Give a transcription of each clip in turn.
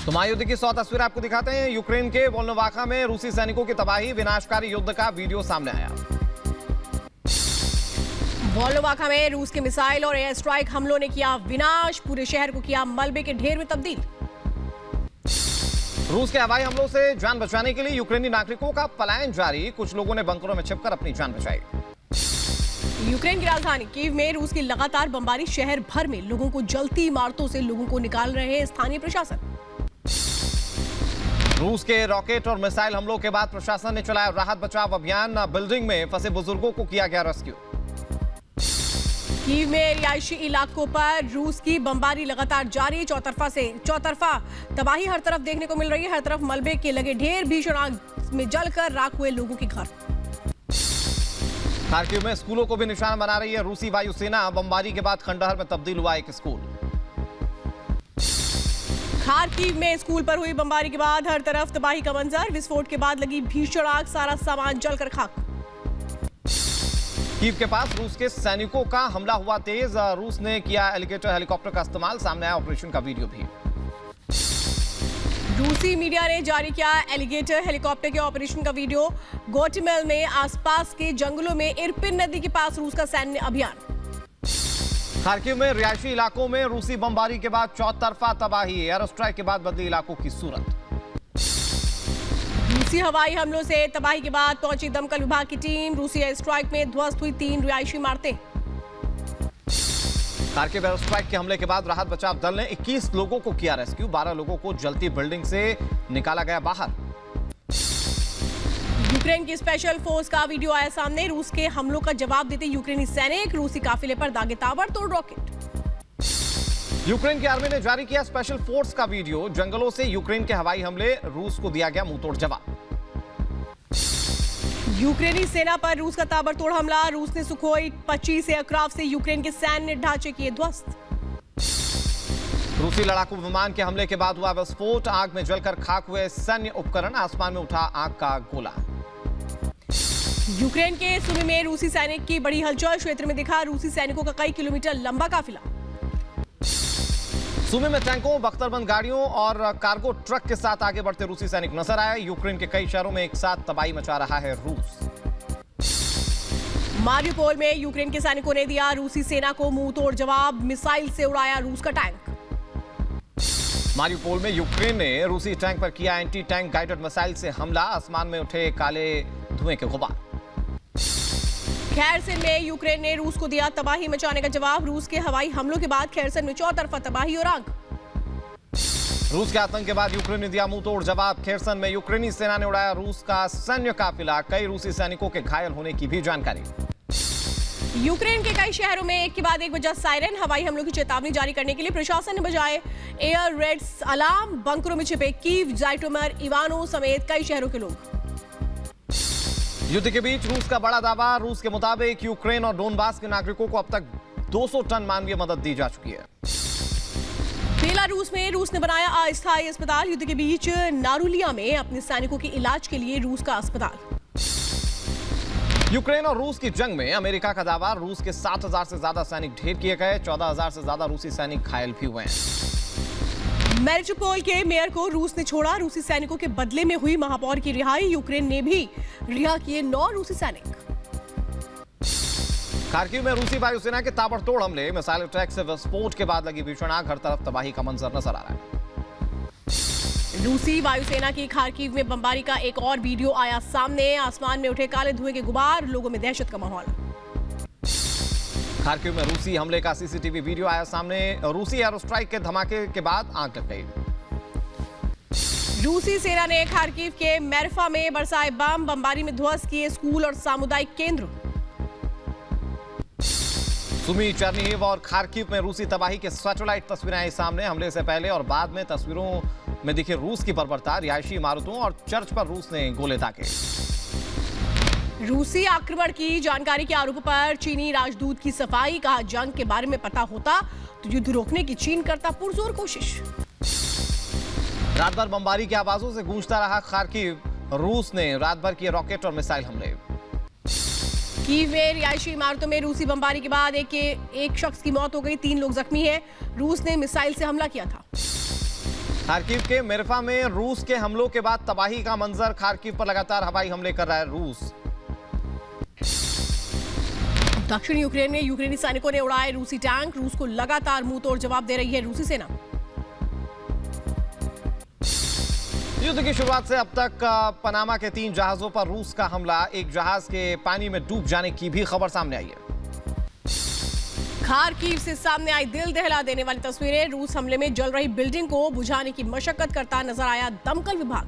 तो महायुद्ध की 100 तस्वीरें आपको दिखाते हैं। यूक्रेन के वोल्नोवाखा में रूसी सैनिकों की तबाही, विनाशकारी युद्ध का वीडियो सामने आया। वोल्नोवाखा में रूस के मिसाइल और एयर स्ट्राइक हमलों ने किया विनाश, पूरे शहर को किया मलबे के ढेर में तब्दील। रूस के हवाई हमलों से जान बचाने के लिए यूक्रेनी नागरिकों का पलायन जारी, कुछ लोगों ने बंकरों में छिपकर अपनी जान बचाई। यूक्रेन की राजधानी कीव में रूस की लगातार बमबारी, शहर भर में लोगों को जलती इमारतों से लोगों को निकाल रहे हैं स्थानीय प्रशासन। रूस के रॉकेट और मिसाइल हमलों के बाद प्रशासन ने चलाया राहत बचाव अभियान, बिल्डिंग में फंसे बुजुर्गों को किया गया रेस्क्यू। कीव में रिहायशी इलाकों पर रूस की बमबारी लगातार जारी, चौतरफा तबाही हर तरफ देखने को मिल रही है। हर तरफ मलबे के लगे ढेर, भीषण आग में जलकर राख हुए लोगों के घर। खार्किव में स्कूलों को भी निशाना बना रही है रूसी वायुसेना, बमबारी के बाद खंडहर में तब्दील हुआ एक स्कूल। खार्किव में स्कूल पर हुई बमबारी के बाद हर तरफ तबाही का मंजर, विस्फोट के बाद लगी भीषण आग, सारा सामान जलकर खाक। कीव के पास रूस के सैनिकों का हमला हुआ तेज, रूस ने किया एलिगेटर हेलीकॉप्टर का इस्तेमाल, सामने आया ऑपरेशन का वीडियो भी। रूसी मीडिया ने जारी किया एलिगेटर हेलीकॉप्टर के ऑपरेशन का वीडियो। गोटेमेल में आसपास के जंगलों में इरपिन नदी के पास रूस का सैन्य अभियान। खार्किव में रिहायशी इलाकों में रूसी बमबारी के बाद चौतरफा तबाही, एयर स्ट्राइक के बाद बदली इलाकों की सूरत। रूसी हवाई हमलों से तबाही के बाद पहुंची दमकल विभाग की टीम, रूसी एयर स्ट्राइक में ध्वस्त हुई 3 रिहायशी इमारतें। खार्किव एयर स्ट्राइक के हमले के बाद राहत बचाव दल ने 21 लोगों को किया रेस्क्यू, 12 लोगों को जलती बिल्डिंग से निकाला गया बाहर। यूक्रेन की स्पेशल फोर्स का वीडियो आया सामने, रूस के हमलों का जवाब देते यूक्रेनी सैनिक, रूसी काफिले पर दागे ताबड़तोड़ रॉकेट। यूक्रेन की आर्मी ने जारी किया स्पेशल फोर्स का वीडियो, जंगलों से यूक्रेन के हवाई हमले, रूस को दिया गया मुंहतोड़ जवाब। यूक्रेनी सेना पर रूस का ताबड़तोड़ हमला, रूस ने सुखोई 25 एयरक्राफ्ट से यूक्रेन के सैन्य ढांचे किए ध्वस्त। रूसी लड़ाकू विमान के हमले के बाद हुआ विस्फोट, आग में जलकर खाक हुए सैन्य उपकरण, आसमान में उठा आग का गोला। यूक्रेन के सुमी में रूसी सैनिक की बड़ी हलचल, क्षेत्र में दिखा रूसी सैनिकों का कई किलोमीटर लंबा काफिला। सुमी में टैंकों, बख्तरबंद गाड़ियों और कार्गो ट्रक के साथ आगे बढ़ते रूसी सैनिक नजर आए। यूक्रेन के कई शहरों में एक साथ तबाही मचा रहा है रूस। मारियोपोल में यूक्रेन के सैनिकों ने दिया रूसी सेना को मुंहतोड़ जवाब, मिसाइल से उड़ाया रूस का टैंक। मारियोपोल में यूक्रेन ने रूसी टैंक पर किया एंटी टैंक गाइडेड मिसाइल से हमला, आसमान में उठे काले धुएं के गुबार। खैरसन में यूक्रेन ने रूस को दिया तबाही मचाने का जवाब, रूस के हवाई हमलों के बाद खैरसन में चौतरफा तबाही और आग। रूस के आतंक के बाद यूक्रेन ने दिया मुंहतोड़ जवाब, खैरसन में यूक्रेनी सेना ने उड़ाया रूस का सैन्य काफिला, कई रूसी सैनिकों के घायल होने की भी जानकारी। यूक्रेन के कई शहरों में एक के बाद एक बजा सायरन, हवाई हमलों की चेतावनी जारी करने के लिए प्रशासन ने बजाए एयर रेड्स अलार्म, बंकरों में छिपे कीव, जाइटोमर, इवानो समेत कई शहरों के लोग। युद्ध के बीच रूस का बड़ा दावा, रूस के मुताबिक यूक्रेन और डोनबास के नागरिकों को अब तक 200 टन मानवीय मदद दी जा चुकी है। बेलारूस में रूस ने बनाया अस्थायी अस्पताल, युद्ध के बीच नारुलिया में अपने सैनिकों के इलाज के लिए रूस का अस्पताल। यूक्रेन और रूस की जंग में अमेरिका का दावा, रूस के 7,000 से ज्यादा सैनिक ढेर किए गए, 14,000 से ज्यादा रूसी सैनिक घायल भी हुए हैं। मेरिटोपोल के मेयर को रूस ने छोड़ा, रूसी सैनिकों के बदले में हुई महापौर की रिहाई, यूक्रेन ने भी रिहा किए 9 रूसी सैनिक। खार्किव में रूसी वायुसेना के ताबड़तोड़ हमले, मिसाइल अटैक से विस्फोट के बाद लगी भीषण आग, हर तरफ तबाही का मंजर नजर आ रहा है। रूसी वायुसेना की खार्किव में बमबारी का एक और वीडियो आया सामने, आसमान में उठे काले धुएं के गुबार, लोगों में दहशत का माहौल। खार्किव में रूसी हमले का सीसीटीवी वीडियो आया सामने, रूसी एयर स्ट्राइक के धमाके के बाद आग लग गई। रूसी सेना ने खार्किव के मेरफा में बरसाए बम, बमबारी में ध्वस्त किए स्कूल और सामुदायिक केंद्र। सुमी, चर्निहिव और खार्किव में रूसी तबाही के सैटेलाइट तस्वीरें आई सामने, हमले से पहले और बाद में तस्वीरों में दिखे रूस की बर्बरता, रिहायशी इमारतों और चर्च पर रूस ने गोले दागे। रूसी आक्रमण की जानकारी के आरोप पर चीनी राजदूत की सफाई, कहा जंग के बारे में पता होता तो युद्ध रोकने की चीन करता पुरजोर कोशिश। रात भर बमबारी की आवाजों से गूंजता रहा खार्किव, रूस ने रात भर किए रॉकेट और मिसाइल हमले। कीव में रिहायशी इमारतों में रूसी बमबारी के बाद एक शख्स की मौत हो गई, 3 लोग जख्मी हैं, रूस ने मिसाइल से हमला किया था। खार्किव के मिरफा में रूस के हमलों के बाद तबाही का मंजर। खार्किव पर लगातार हवाई हमले कर रहा है रूस। दक्षिण यूक्रेन में यूक्रेनी सैनिकों ने उड़ाए रूसी टैंक। रूस को लगातार मुंहतोड़ जवाब दे रही है रूसी सेना। युद्ध की शुरुआत से अब तक पनामा के 3 जहाजों पर रूस का हमला। एक जहाज के पानी में डूब जाने की भी खबर सामने आई है। खार्किव से सामने आई दिल दहला देने वाली तस्वीरें। रूस हमले में जल रही बिल्डिंग को बुझाने की मशक्कत करता नजर आया दमकल विभाग।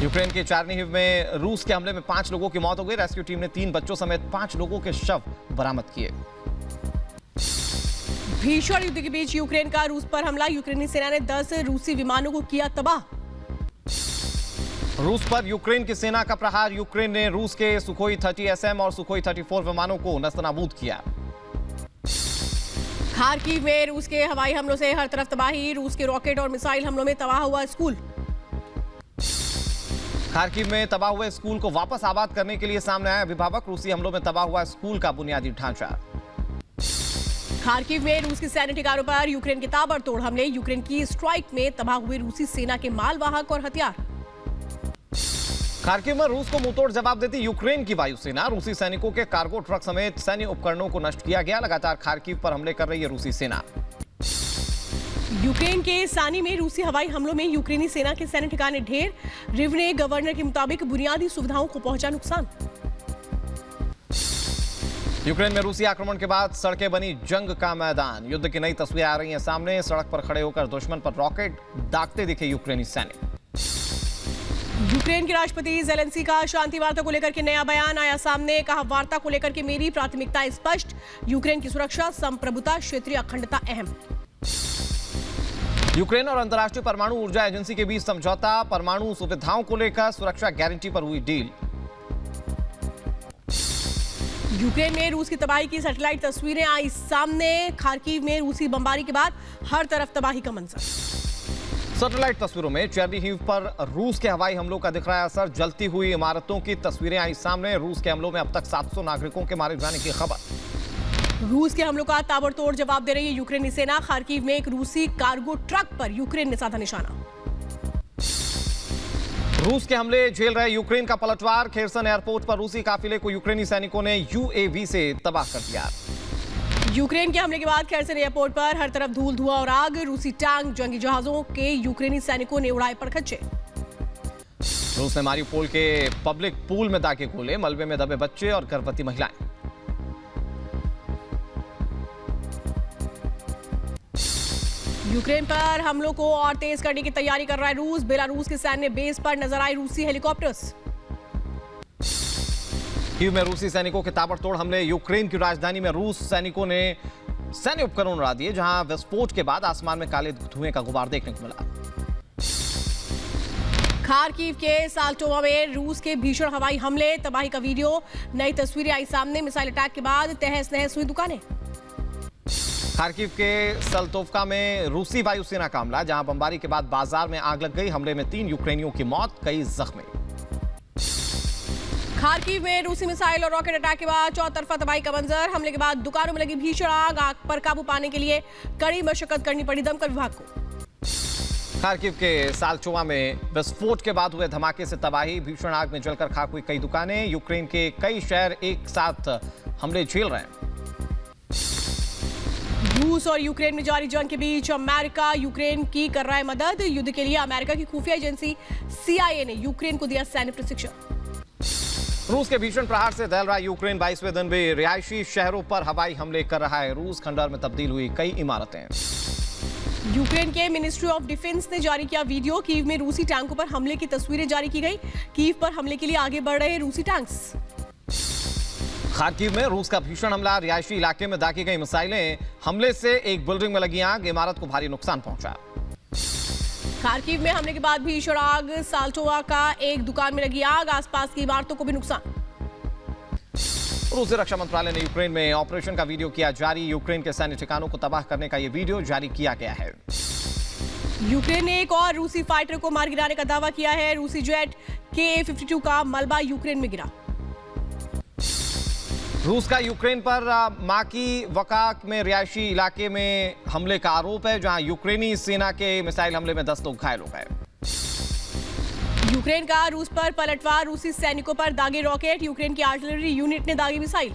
यूक्रेन के चार्निहिव में रूस के हमले में 5 लोगों की मौत हो गई। रेस्क्यू टीम ने 3 बच्चों समेत 5 लोगों के शव बरामद किए। भीषण युद्ध के बीच यूक्रेन का रूस पर हमला। यूक्रेनी सेना ने 10 रूसी विमानों को किया तबाह। रूस पर यूक्रेन की सेना का प्रहार। यूक्रेन ने रूस के सुखोई 30 SM और सुखोई 34 विमानों को नस्तनाबूद किया। खार्किव में रूस के हवाई हमलों से हर तरफ तबाही। रूस के रॉकेट और मिसाइल हमलों में तबाह हुआ स्कूल। खार्किव में तबाह हुए स्कूल को वापस आबाद करने के लिए सामने आया अभिभावक। रूसी हमलों में तबाह हुआ स्कूल का बुनियादी ढांचा। खार्किव में रूस के सैन्य ठिकानों पर यूक्रेन के ताबड़तोड़ हमले। यूक्रेन की स्ट्राइक में तबाह हुए रूसी सेना के मालवाहक और हथियार। खार्किव में रूस को मुंहतोड़ जवाब देती यूक्रेन की वायुसेना। रूसी सैनिकों के कार्गो ट्रक समेत सैन्य उपकरणों को नष्ट किया गया। लगातार खार्किव पर हमले कर रही है रूसी सेना। यूक्रेन के सानी में रूसी हवाई हमलों में यूक्रेनी सेना के सैन्य ठिकाने ढेर। रिवने गवर्नर के मुताबिक बुनियादी सुविधाओं को पहुंचा नुकसान। यूक्रेन में रूसी आक्रमण के बाद सड़कें बनी जंग का मैदान। युद्ध की नई तस्वीरें आ रही हैं सामने। सड़क पर खड़े होकर दुश्मन पर रॉकेट दागते दिखे यूक्रेनी सैनिक। यूक्रेन के राष्ट्रपति जेलेंस्की का शांति वार्ता को लेकर के नया बयान आया सामने। कहा, वार्ता को लेकर के मेरी प्राथमिकता स्पष्ट। यूक्रेन की सुरक्षा, संप्रभुता, क्षेत्रीय अखंडता अहम। यूक्रेन और अंतर्राष्ट्रीय परमाणु ऊर्जा एजेंसी के बीच समझौता। परमाणु सुविधाओं को लेकर सुरक्षा गारंटी पर हुई डील। यूक्रेन में रूस की तबाही की सैटेलाइट तस्वीरें आई सामने। खार्किव में रूसी बमबारी के बाद हर तरफ तबाही का मंजर। सैटेलाइट तस्वीरों में चेर्निहिव पर रूस के हवाई हमलों का दिख रहा है असर। जलती हुई इमारतों की तस्वीरें आई सामने। रूस के हमलों में अब तक 700 नागरिकों के मारे जाने की खबर। रूस के हमलों का ताबड़तोड़ जवाब दे रही है यूक्रेनी सेना। खार्किव में एक रूसी कार्गो ट्रक पर यूक्रेन ने साधा निशाना। रूस के हमले झेल रहे यूक्रेन का पलटवार। खेरसन एयरपोर्ट पर रूसी काफिले को यूक्रेनी सैनिकों ने UAV से तबाह कर दिया। यूक्रेन के हमले के बाद खेरसन एयरपोर्ट पर हर तरफ धूल धुआं और आग। रूसी टैंक, जंगी जहाजों के यूक्रेनी सैनिकों ने उड़ाए पड़खच्चे। रूस ने मारिउपोल के पब्लिक पूल में दागे गोले। मलबे में दबे बच्चे और गर्भवती महिलाएं। यूक्रेन पर हमलों को और तेज करने की तैयारी कर रहा है रूस। बेलारूस के सैन्य बेस पर नजर आए रूसी हेलीकॉप्टर्स। कीव में रूसी सैनिकों के ताबड़तोड़ हमले। यूक्रेन की राजधानी में रूस सैनिकों ने सैन्य उपकरण उड़ा दिए, जहां विस्फोट के बाद आसमान में काले धुएं का गुबार देखने को मिला। खार्किव के साल्टोवा में रूस के भीषण हवाई हमले। तबाही का वीडियो, नई तस्वीरें आई सामने। मिसाइल अटैक के बाद तहस नहस हुई दुकानें। खार्किव के सल्तोवका में रूसी वायुसेना का हमला, जहां बमबारी के बाद बाजार में आग लग गई। हमले में 3 यूक्रेनियों की मौत, कई जख्मी। खार्किव में रूसी मिसाइल और रॉकेट अटैक के बाद चौतरफा तबाही का मंजर। हमले के बाद दुकानों में लगी भीषण आग। आग पर काबू पाने के लिए कड़ी मशक्कत करनी पड़ी दमकल विभाग को। खार्किव के साल्चोवा में विस्फोट के बाद हुए धमाके से तबाही। भीषण आग में जलकर खाक हुई कई दुकानें। यूक्रेन के कई शहर एक साथ हमले झेल रहे हैं। रूस और यूक्रेन में जारी जंग के बीच अमेरिका यूक्रेन की कर रहा है मदद। युद्ध के लिए अमेरिका की खुफिया एजेंसी CIA ने यूक्रेन को दिया सैन्य प्रशिक्षण। रूस के भीषण प्रहार से दहल रहा यूक्रेन 22वें दिन भी रिहायशी शहरों पर हवाई हमले कर रहा है। रूस खंडहर में तब्दील हुई कई इमारतें। यूक्रेन के मिनिस्ट्री ऑफ डिफेंस ने जारी किया वीडियो। कीव में रूसी टैंकों पर हमले की तस्वीरें जारी की गई। कीव पर हमले के लिए आगे बढ़ रहे रूसी टैंक्स। खार्किव में रूस का भीषण हमला। रिहायशी इलाके में दागी गई मिसाइलें। हमले से एक बिल्डिंग में लगी आग। इमारत को भारी नुकसान पहुंचा। खार्किव में हमले के बाद भीषण आग। साल्टोवा का एक दुकान में लगी आग। आसपास की इमारतों को भी नुकसान। रूसी रक्षा मंत्रालय ने यूक्रेन में ऑपरेशन का वीडियो किया जारी। यूक्रेन के सैन्य ठिकानों को तबाह करने का यह वीडियो जारी किया गया है। यूक्रेन ने एक और रूसी फाइटर को मार गिराने का दावा किया है। रूसी जेट KA-52 का मलबा यूक्रेन में गिरा। रूस का यूक्रेन पर माकी वका में रिहायशी इलाके में हमले का आरोप है, जहां यूक्रेनी सेना के मिसाइल हमले में 10 लोग घायल हो गए। यूक्रेन का रूस पर पलटवार, रूसी सैनिकों पर दागे रॉकेट, यूक्रेन की आर्टिलरी यूनिट ने दागी मिसाइल।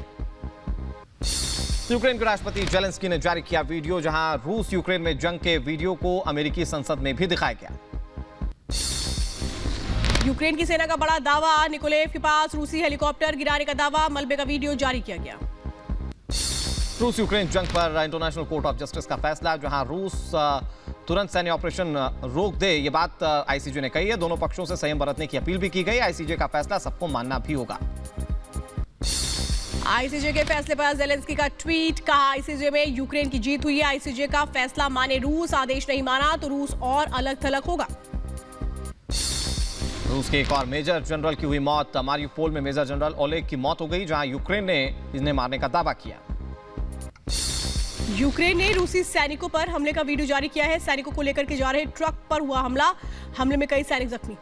यूक्रेन के राष्ट्रपति जेलेंस्की ने जारी किया वीडियो, जहां रूस यूक्रेन में जंग के वीडियो को अमेरिकी संसद में भी दिखाया गया। यूक्रेन की सेना का बड़ा दावा, निकोलेव के पास रूसी हेलीकॉप्टर गिराने का दावा, मलबे का वीडियो जारी किया गया। रूस यूक्रेन जंग पर इंटरनेशनल कोर्ट ऑफ जस्टिस का फैसला, जहां रूस तुरंत सैन्य ऑपरेशन रोक दे, ये बात आईसीजे ने कही है। दोनों पक्षों से संयम बरतने की अपील भी की गई। आईसीजे का फैसला सबको मानना भी होगा। आईसीजे के फैसले पर जेलेंस्की का ट्वीट, कहा आईसीजे में यूक्रेन की जीत हुई है, आईसीजे का फैसला माने रूस, आदेश नहीं माना तो रूस और अलग थलग होगा। रूस के एक और मेजर जनरल की हुई मौत, मारियुपोल में मेजर जनरल ओलेग की मौत हो गई, जहां यूक्रेन ने इन्हें मारने का दावा किया। यूक्रेन ने रूसी सैनिकों पर हमले का वीडियो जारी किया है। सैनिकों को लेकर के जा रहे ट्रक पर हुआ हमला, हमले में कई सैनिक जख्मी।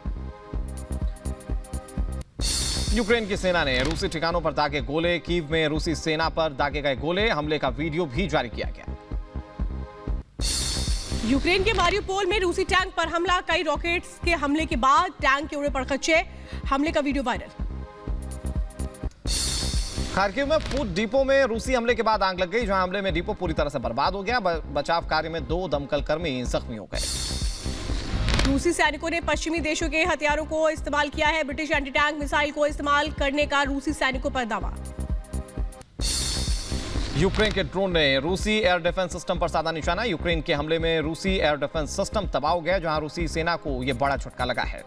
यूक्रेन की सेना ने रूसी ठिकानों पर दागे गोले, कीव में रूसी सेना पर दागे गए गोले, हमले का वीडियो भी जारी किया गया। यूक्रेन के मारियुपोल में रूसी टैंक पर हमला, कई रॉकेट्स के हमले के बाद टैंक के उड़े पड़खच्चे, हमले का वीडियो वायरल। खार्किव में फूड डिपो में रूसी हमले के बाद आग लग गई, जहां हमले में डिपो पूरी तरह से बर्बाद हो गया। बचाव कार्य में 2 दमकल कर्मी जख्मी हो गए। रूसी सैनिकों ने पश्चिमी देशों के हथियारों को इस्तेमाल किया है, ब्रिटिश एंटी टैंक मिसाइल को इस्तेमाल करने का रूसी सैनिकों पर दावा। यूक्रेन के ड्रोन ने रूसी एयर डिफेंस सिस्टम पर साधा निशाना, यूक्रेन के हमले में रूसी एयर डिफेंस सिस्टम तबाह हो गया, जहां रूसी सेना को यह बड़ा झटका लगा है।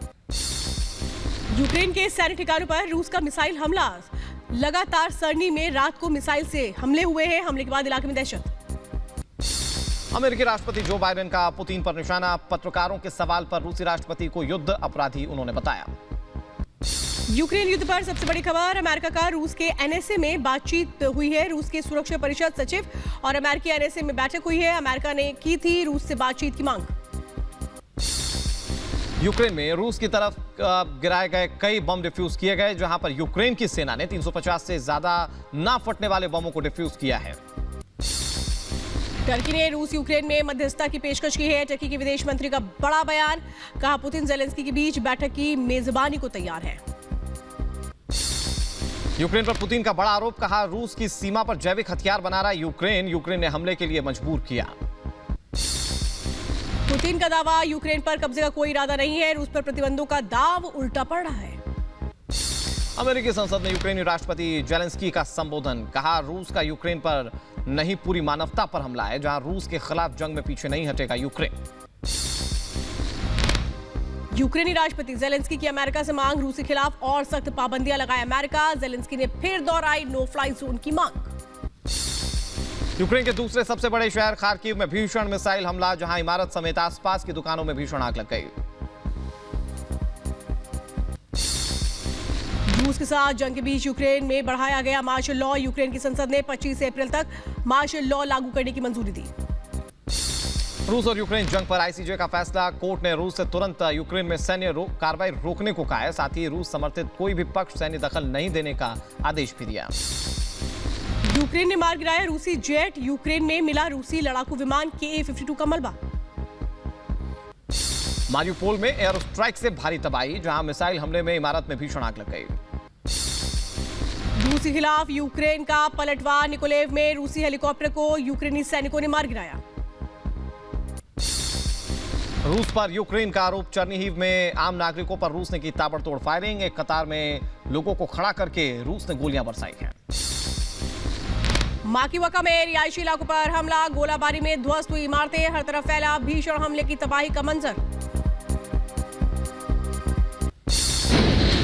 यूक्रेन के सैन्य ठिकानों पर रूस का मिसाइल हमला, लगातार सरनी में रात को मिसाइल से हमले हुए हैं, हमले के बाद इलाके में दहशत। अमेरिकी राष्ट्रपति जो बाइडेन का पुतिन पर निशाना, पत्रकारों के सवाल पर रूसी राष्ट्रपति को युद्ध अपराधी उन्होंने बताया। यूक्रेन युद्ध पर सबसे बड़ी खबर, अमेरिका का रूस के एनएसए में बातचीत हुई है। रूस के सुरक्षा परिषद सचिव और अमेरिकी एनएसए में बैठक हुई है। अमेरिका ने की थी रूस से बातचीत की मांग। यूक्रेन में रूस की तरफ गिराए गए कई बम डिफ्यूज किए गए, जहां पर यूक्रेन की सेना ने 350 से ज्यादा ना फटने वाले बमों को डिफ्यूज किया है। टर्की ने रूस यूक्रेन में मध्यस्थता की पेशकश की है। टर्की के विदेश मंत्री का बड़ा बयान, कहा पुतिन जेलेंस्की के बीच बैठक की मेजबानी को तैयार है। यूक्रेन पर पुतिन का बड़ा आरोप, कहा रूस की सीमा पर जैविक हथियार बना रहा यूक्रेन ने हमले के लिए मजबूर किया। पुतिन का दावा, यूक्रेन पर कब्जे का कोई इरादा नहीं है, रूस पर प्रतिबंधों का दाव उल्टा पड़ रहा है। अमेरिकी संसद में यूक्रेनी राष्ट्रपति जेलेंस्की का संबोधन, कहा रूस का यूक्रेन पर नहीं पूरी मानवता पर हमला है, जहां रूस के खिलाफ जंग में पीछे नहीं हटेगा यूक्रेन। यूक्रेनी राष्ट्रपति जेलेंस्की की अमेरिका से मांग, रूस के खिलाफ और सख्त पाबंदियां लगाए अमेरिका। जेलेंस्की ने फिर दोहराई नो फ्लाई जोन की मांग। यूक्रेन के दूसरे सबसे बड़े शहर खार्किव में भीषण मिसाइल हमला, जहां इमारत समेत आसपास की दुकानों में भीषण आग लग गई। रूस के साथ जंग के बीच यूक्रेन में बढ़ाया गया मार्शल लॉ, यूक्रेन की संसद ने 25 अप्रैल तक मार्शल लॉ लागू करने की मंजूरी दी। रूस और यूक्रेन जंग पर आईसीजे का फैसला, कोर्ट ने रूस से तुरंत यूक्रेन में सैन्य कार्रवाई रोकने को कहा है, साथ ही रूस समर्थित कोई भी पक्ष सैन्य दखल नहीं देने का आदेश भी दिया। यूक्रेन ने मार गिराया रूसी जेट, यूक्रेन में मिला रूसी लड़ाकू विमान KA-52 का मलबा। मारियुपोल में एयर स्ट्राइक से भारी तबाही, जहां मिसाइल हमले में इमारत में भीषण आग लग गई। रूस के खिलाफ यूक्रेन का पलटवार, निकोलेव में रूसी हेलीकॉप्टर को यूक्रेनी सैनिकों ने मार गिराया। रूस पर यूक्रेन का आरोप, चर्निहिव में आम नागरिकों पर रूस ने की ताबड़तोड़ फायरिंग, एक कतार में लोगों को खड़ा करके रूस ने गोलियां बरसाई हैं। माकीवका में रिहायशी इलाकों पर हमला, गोलाबारी में ध्वस्त हुई इमारतें, हर तरफ फैला भीषण हमले की तबाही का मंजर।